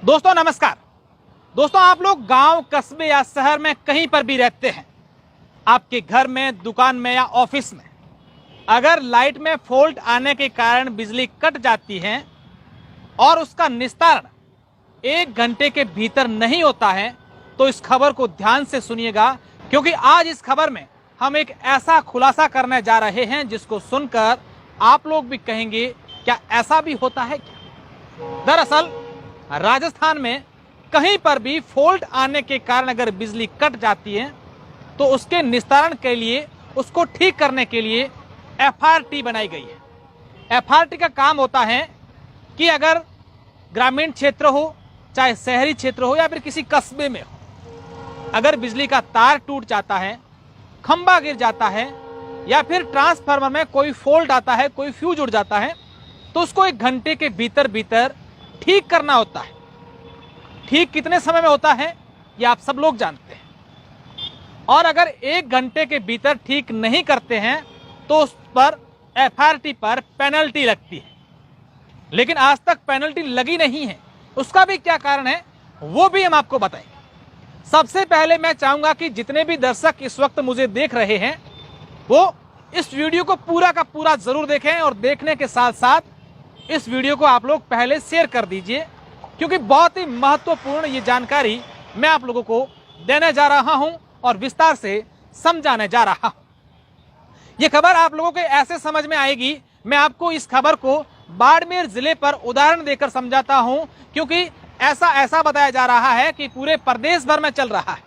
दोस्तों नमस्कार। दोस्तों आप लोग गांव, कस्बे या शहर में कहीं पर भी रहते हैं, आपके घर में, दुकान में या ऑफिस में अगर लाइट में फॉल्ट आने के कारण बिजली कट जाती है और उसका निस्तारण 1 घंटे के भीतर नहीं होता है तो इस खबर को ध्यान से सुनिएगा, क्योंकि आज इस खबर में हम एक ऐसा खुलासा करने जा रहे हैं जिसको सुनकर आप लोग भी कहेंगे क्या ऐसा भी होता है क्या। दरअसल राजस्थान में कहीं पर भी फॉल्ट आने के कारण अगर बिजली कट जाती है तो उसके निस्तारण के लिए, उसको ठीक करने के लिए एफआरटी बनाई गई है। एफआरटी का काम होता है कि अगर ग्रामीण क्षेत्र हो, चाहे शहरी क्षेत्र हो या फिर किसी कस्बे में हो, अगर बिजली का तार टूट जाता है, खंभा गिर जाता है या फिर ट्रांसफार्मर में कोई फॉल्ट आता है, कोई फ्यूज उड़ जाता है, तो उसको 1 घंटे के भीतर ठीक करना होता है। ठीक कितने समय में होता है ये आप सब लोग जानते हैं, और अगर 1 घंटे के भीतर ठीक नहीं करते हैं तो उस पर एफआरटी पर पेनल्टी लगती है। लेकिन आज तक पेनल्टी लगी नहीं है, उसका भी क्या कारण है वो भी हम आपको बताएंगे। सबसे पहले मैं चाहूंगा कि जितने भी दर्शक इस वक्त मुझे देख रहे हैं वो इस वीडियो को पूरा का पूरा जरूर देखें, और देखने के साथ साथ इस वीडियो को आप लोग पहले शेयर कर दीजिए, क्योंकि बहुत ही महत्वपूर्ण ये जानकारी मैं आप लोगों को देने जा रहा हूं और विस्तार से समझाने जा रहा हूं। ये खबर आप लोगों के ऐसे समझ में आएगी, मैं आपको इस खबर को बाड़मेर जिले पर उदाहरण देकर समझाता हूं, क्योंकि ऐसा बताया जा रहा है कि पूरे प्रदेश भर में चल रहा है।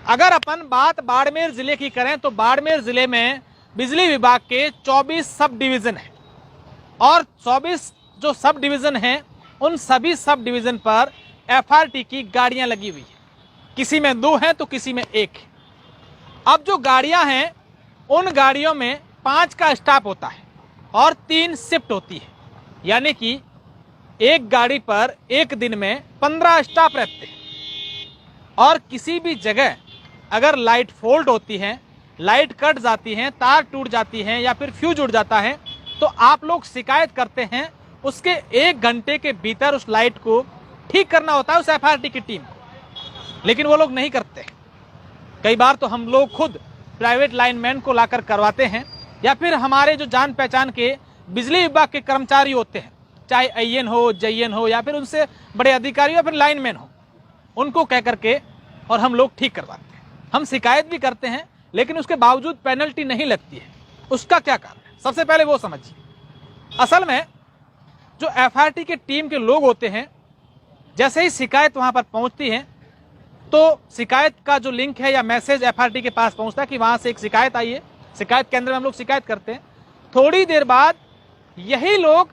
अगर अपन बात बाड़मेर जिले की करें तो बाड़मेर जिले में बिजली विभाग के 24 सब डिवीजन है, और 24 जो सब डिवीजन हैं उन सभी सब डिवीजन पर एफआरटी की गाड़ियां लगी हुई है। किसी में 2 हैं तो किसी में 1 है। अब जो गाड़ियां हैं उन गाड़ियों में 5 का स्टाफ होता है और 3 शिफ्ट होती है, यानी कि एक गाड़ी पर एक दिन में 15 स्टाफ रहते हैं। और किसी भी जगह अगर लाइट फॉल्ट होती है, लाइट कट जाती है, तार टूट जाती है या फिर फ्यूज उड़ जाता है तो आप लोग शिकायत करते हैं, उसके 1 घंटे के भीतर उस लाइट को ठीक करना होता है उस एफआरटी की टीम को। लेकिन वो लोग नहीं करते। कई बार तो हम लोग खुद प्राइवेट लाइनमैन को लाकर करवाते हैं, या फिर हमारे जो जान पहचान के बिजली विभाग के कर्मचारी होते हैं, चाहे आईएन हो, जेईएन हो या फिर उनसे बड़े अधिकारी या फिर लाइनमैन हो, उनको कह करके और हम लोग ठीक करवाते हैं। हम शिकायत भी करते हैं लेकिन उसके बावजूद पेनल्टी नहीं लगती है। उसका क्या कारण है, सबसे पहले वो समझिए। असल में जो एफआरटी के टीम के लोग होते हैं, जैसे ही शिकायत वहां पर पहुंचती है तो शिकायत का जो लिंक है या मैसेज एफआरटी के पास पहुंचता है कि वहां से एक शिकायत आई है, शिकायत केंद्र में हम लोग शिकायत करते हैं। थोड़ी देर बाद यही लोग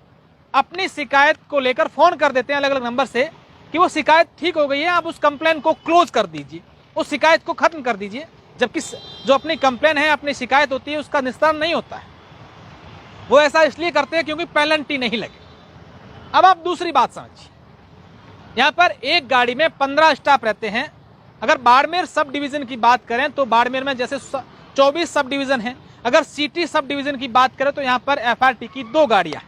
अपनी शिकायत को लेकर फोन कर देते हैं अलग अलग नंबर से कि वो शिकायत ठीक हो गई है, आप उस कंप्लेन को क्लोज कर दीजिए, उस शिकायत को खत्म कर दीजिए। जबकि जो अपनी कंप्लेन है, अपनी शिकायत होती है, उसका निस्तारण नहीं होता है। वो ऐसा इसलिए करते हैं क्योंकि पेनल्टी नहीं लगे। अब आप दूसरी बात समझिए, यहाँ पर एक गाड़ी में 15 स्टाफ रहते हैं। अगर बाड़मेर सब डिवीजन की बात करें तो बाड़मेर में जैसे 24 सब डिवीजन हैं। अगर सिटी सब डिवीजन की बात करें तो यहाँ पर एफआरटी की 2 गाड़ियाँ,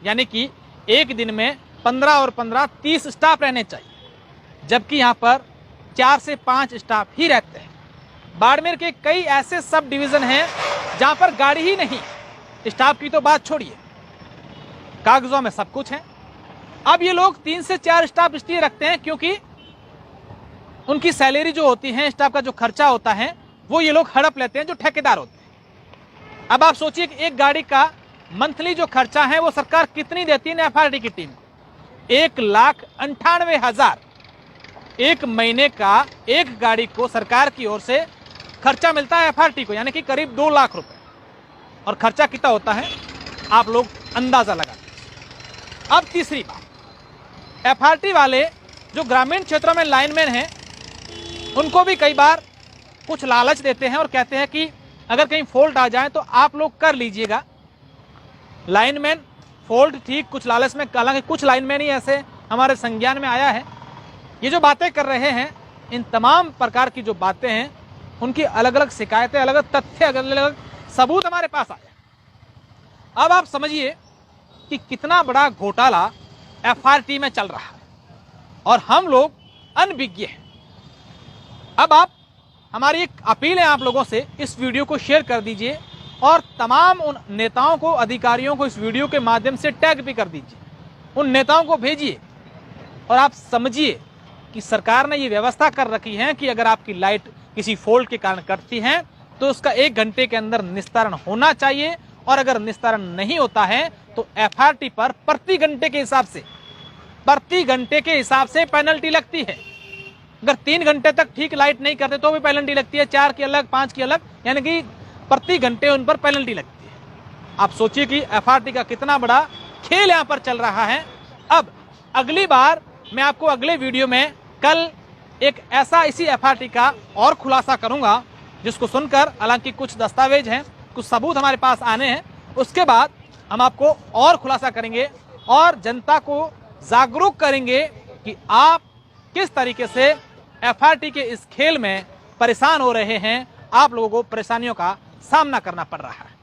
यानी कि एक दिन में 15 और 15 30 स्टाफ रहने चाहिए, जबकि यहाँ पर 4 से 5 स्टाफ ही रहते हैं। बाड़मेर के कई ऐसे सब डिवीजन हैं जहाँ पर गाड़ी ही नहीं, स्टाफ की तो बात छोड़िए, कागजों में सब कुछ है। अब ये लोग 3 से 4 स्टाफ इसलिए रखते हैं क्योंकि उनकी सैलरी जो होती है, स्टाफ का जो खर्चा होता है, वो ये लोग हड़प लेते हैं जो ठेकेदार होते हैं। अब आप सोचिए कि एक गाड़ी का मंथली जो खर्चा है वो सरकार कितनी देती है एफआरटी की टीम को, 1,98,000 एक महीने का एक गाड़ी को सरकार की ओर से खर्चा मिलता है एफआरटी को, यानी कि करीब 2 लाख रुपए। और खर्चा कितना होता है आप लोग अंदाजा लगा लीजिए। अब तीसरी बात, एफआरटी वाले जो ग्रामीण क्षेत्रों में लाइनमैन हैं उनको भी कई बार कुछ लालच देते हैं और कहते हैं कि अगर कहीं फॉल्ट आ जाए तो आप लोग कर लीजिएगा। लाइनमैन फॉल्ट ठीक कुछ लालच में, हालांकि कुछ लाइनमैन ही ऐसे हमारे संज्ञान में आया है। ये जो बातें कर रहे हैं, इन तमाम प्रकार की जो बातें हैं उनकी अलग अलग शिकायतें, अलग अलग तथ्य, अलग अलग सबूत हमारे पास आए। अब आप समझिए कि कितना बड़ा घोटाला एफआरटी में चल रहा है। और हम लोग अनभिज्ञ हैं। अब आप, हमारी एक अपील है आप लोगों से, इस वीडियो को शेयर कर दीजिए और तमाम उन नेताओं को, अधिकारियों को इस वीडियो के माध्यम से टैग भी कर दीजिए, उन नेताओं को भेजिए और आप समझिए कि सरकार ने ये व्यवस्था कर रखी है कि अगर आपकी लाइट किसी फॉल्ट के कारण कटती है तो उसका 1 घंटे के अंदर निस्तारण होना चाहिए, और अगर निस्तारण नहीं होता है तो FRT पर प्रति घंटे के हिसाब से पेनल्टी लगती है। अगर 3 घंटे तक ठीक लाइट नहीं करते तो भी पेनल्टी लगती है, 4 की अलग, 5 की अलग, यानी कि प्रति घंटे उन पर पेनल्टी लगती है। आप सोचिए कि FRT का कितना बड़ा खेल यहां पर चल रहा है। अब अगली बार मैं आपको अगले वीडियो में कल एक ऐसा इसी FRT का और खुलासा करूंगा जिसको सुनकर, हालांकि कुछ दस्तावेज हैं, कुछ सबूत हमारे पास आने हैं, उसके बाद हम आपको और खुलासा करेंगे और जनता को जागरूक करेंगे कि आप किस तरीके से FRT के इस खेल में परेशान हो रहे हैं, आप लोगों को परेशानियों का सामना करना पड़ रहा है।